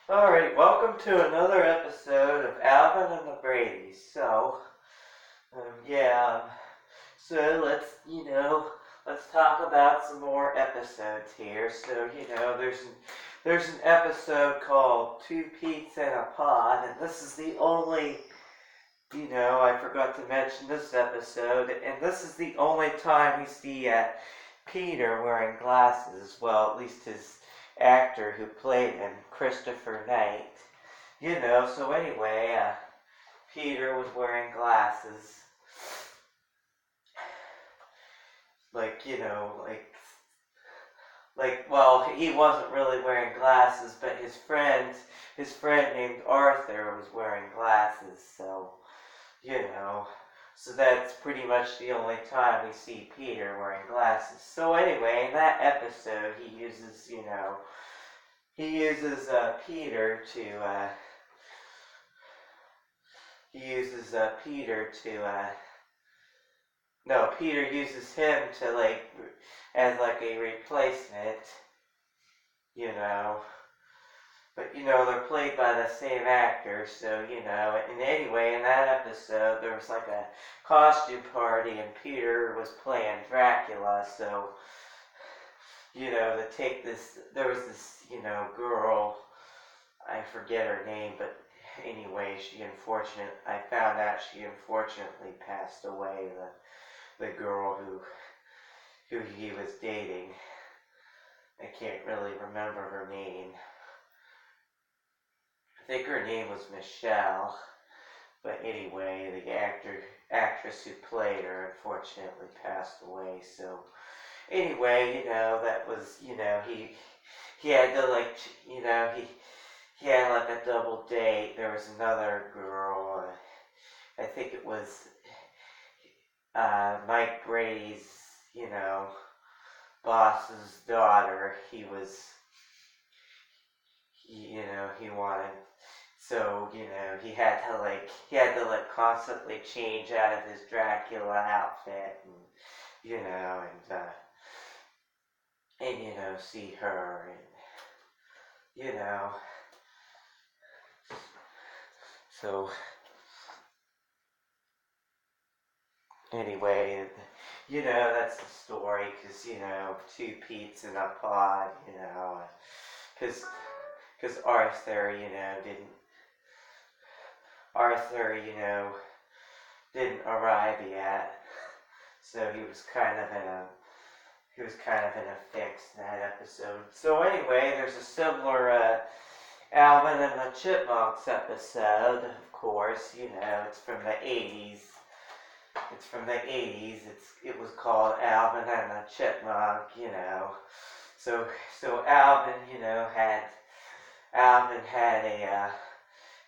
Alright, welcome to another episode of Alvin and the Bradys. Yeah, so let's talk about some more episodes here. There's an episode called Two Pete's in a Pod, and this is the only, I forgot to mention this episode, and this is the only time we see Peter wearing glasses. Well, at least his actor who played him, Christopher Knight. Peter was wearing glasses. Well, he wasn't really wearing glasses, but his friend named Arthur was wearing glasses, so that's pretty much the only time we see Peter wearing glasses. So anyway, in that episode, he uses Peter to Peter uses him to as a replacement, you know. But they're played by the same actor, so and anyway, in that episode there was a costume party and Peter was playing Dracula, so there was this, girl, I forget her name, but anyway, I found out she unfortunately passed away, the girl who he was dating. I can't really remember her name. I think her name was Michelle, but anyway, the actress who played her unfortunately passed away, so anyway, that was, he had to he had a double date. There was another girl, I think it was Mike Brady's, boss's daughter. He wanted, so, he had to constantly change out of his Dracula outfit and, see her and, so anyway, that's the story, because, two Pete's in a pod, because didn't arrive yet, so he was kind of in a fix in that episode. So anyway, there's a similar Alvin and the Chipmunks episode, of course, it's from the 80s. It was called Alvin and the Chipmunk, So Alvin,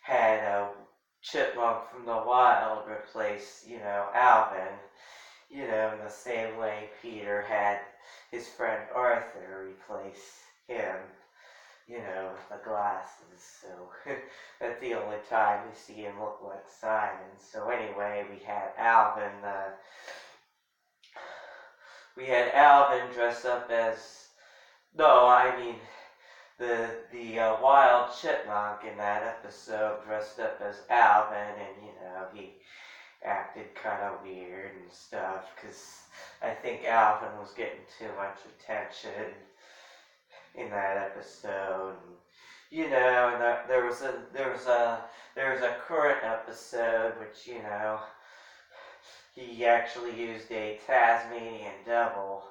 had a chipmunk from the wild replace, Alvin, in the same way Peter had his friend Arthur replace him, with the glasses. So that's the only time we see him look like Simon. So anyway, we had Alvin dressed up as, the wild chipmunk in that episode dressed up as Alvin, and he acted kind of weird and stuff, because I think Alvin was getting too much attention in that episode, and there was a current episode which he actually used a Tasmanian devil,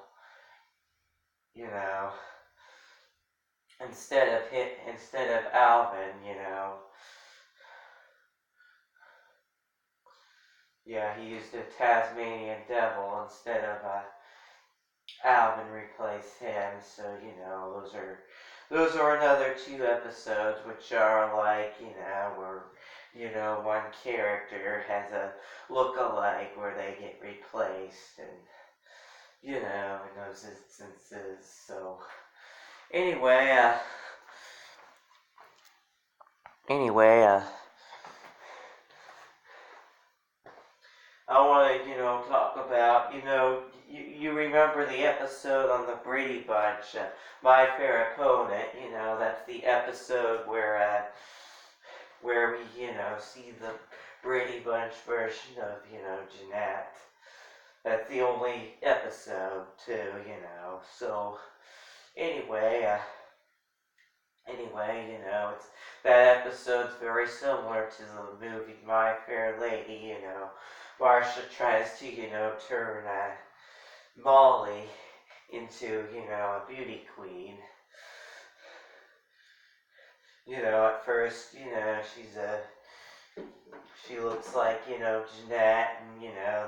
instead of Alvin, yeah, he used a Tasmanian devil instead of Alvin replaced him. So those are another two episodes which are where one character has a look-alike where they get replaced, and in those instances. So anyway, I want to, talk about, you remember the episode on the Brady Bunch, My Fair Opponent, that's the episode where we, see the Brady Bunch version of, Jeanette. That's the only episode, too, So, anyway, it's that episode's very similar to the movie My Fair Lady, Marcia tries to, turn Molly into, a beauty queen. At first, she looks like, Jeanette, and,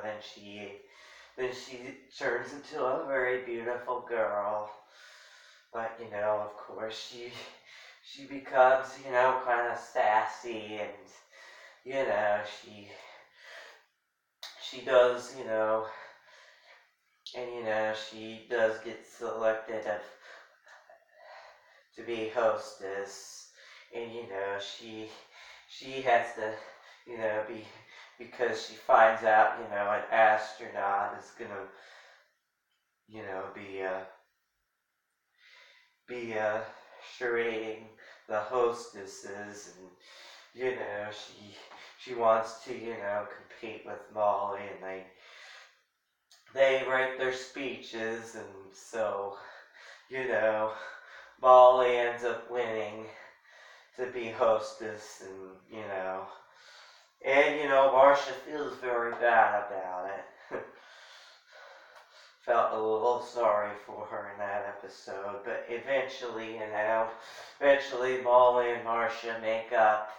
then she turns into a very beautiful girl. But, of course, she becomes, kind of sassy, and, she does, and, she does get selected to be hostess, and, she has to, be, because she finds out, an astronaut is gonna, be charading the hostesses, and, she wants to, compete with Molly, and they write their speeches, and so, Molly ends up winning to be hostess, and, Marcia feels very bad about it. Felt a little sorry for her in that episode, but eventually, Molly and Marcia make up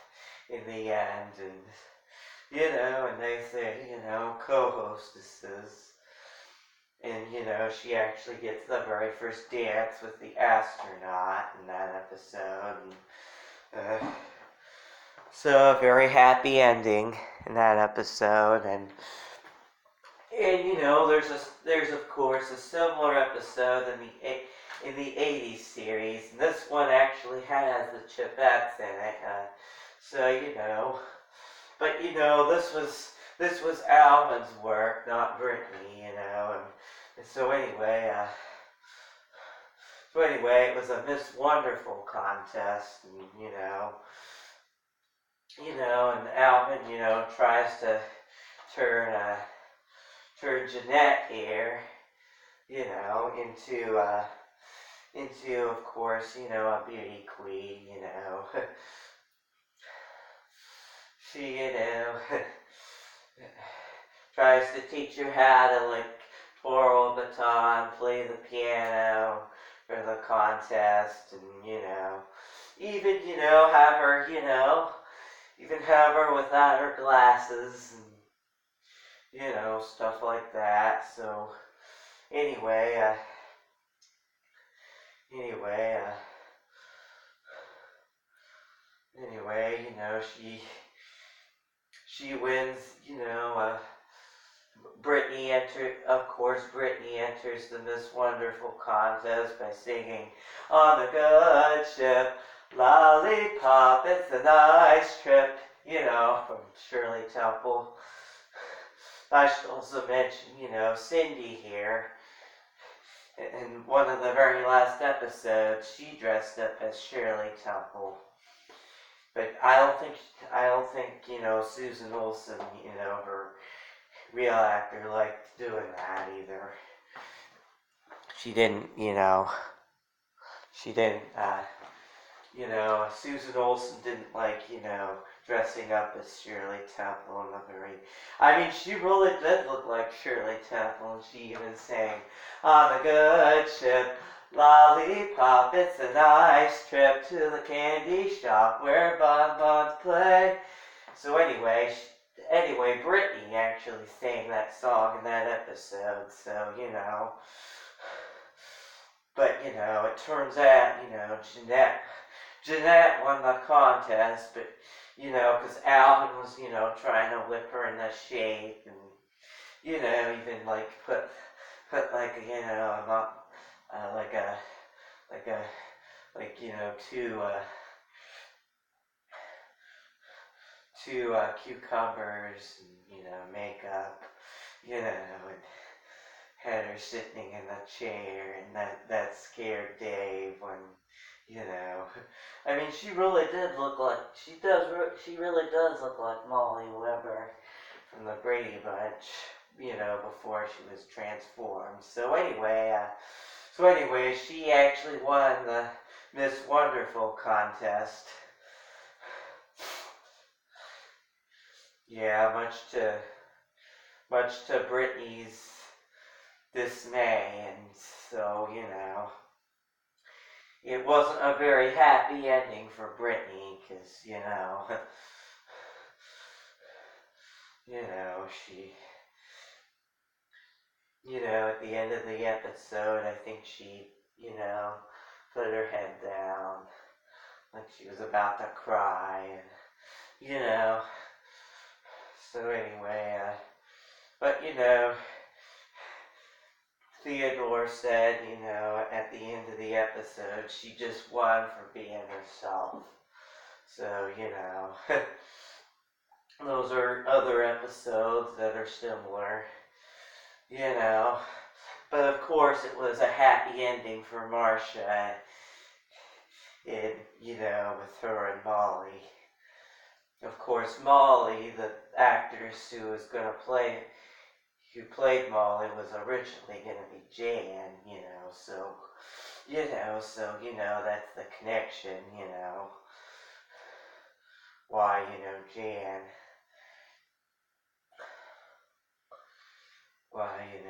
in the end, and, and they say, co-hostesses. And, she actually gets the very first dance with the astronaut in that episode. And, so a very happy ending in that episode. And there's of course a similar episode in the 80s series. And this one actually has the Chipettes in it. But this was Alvin's work, not Brittany, and so anyway, it was a Miss Wonderful contest, and, and Alvin, tries to turn Jeanette here, into, of course, a beauty queen, She, tries to teach her how to, twirl a baton, play the piano for the contest, and, even, have her, even have her without her glasses, and, stuff like that. So, anyway, she wins, Brittany enters the Miss Wonderful contest by singing "On the Good Ship, Lollipop, it's a nice trip," from Shirley Temple. I should also mention, Cindy here. In one of the very last episodes, she dressed up as Shirley Temple. But I don't think, Susan Olsen, her real actor, liked doing that either. She didn't, Susan Olsen didn't like, dressing up as Shirley Temple she really did look like Shirley Temple, and she even sang "On the Good Ship, Lollipop, it's a nice trip to the candy shop where bonbons play." So anyway, Brittany actually sang that song in that episode, so, But, it turns out, Jeanette won the contest, but, because Alvin was, trying to whip her into shape, and, even, put two cucumbers, and, makeup, and had her sitting in the chair, and that scared Dave when, you know. I mean, she really did look like, she really does look like Molly Weber from the Brady Bunch, you know, before she was transformed. So anyway, she actually won the Miss Wonderful contest. Yeah, much to Brittany's dismay, and so, you know, it wasn't a very happy ending for Brittany, because, you know, she, at the end of the episode, I think she, put her head down, like she was about to cry, and, so anyway, but, Theodore said, at the end of the episode, she just won for being herself. So, those are other episodes that are similar, But of course, it was a happy ending for Marcia, with her and Molly. Of course, Molly, the actress who played Molly, was originally going to be Jan, so that's the connection, why, Jan, why,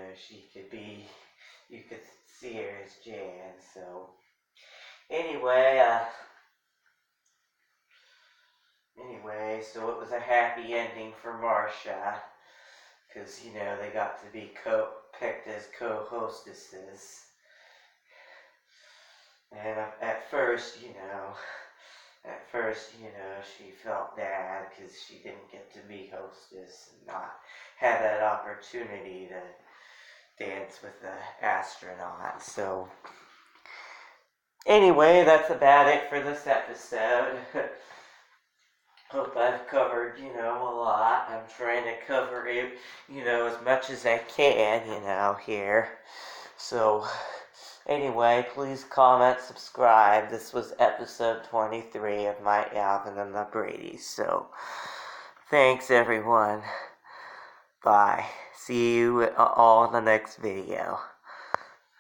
you could see her as Jan, so, anyway, so it was a happy ending for Marcia, because, they got to be picked as co-hostesses. And at first, she felt bad because she didn't get to be hostess and not have that opportunity to dance with the astronaut. So, anyway, that's about it for this episode. Hope I've covered, a lot. I'm trying to cover it, as much as I can, here. So, anyway, please comment, subscribe. This was episode 23 of my Alvin and the Bradys. So, thanks everyone. Bye. See you all in the next video.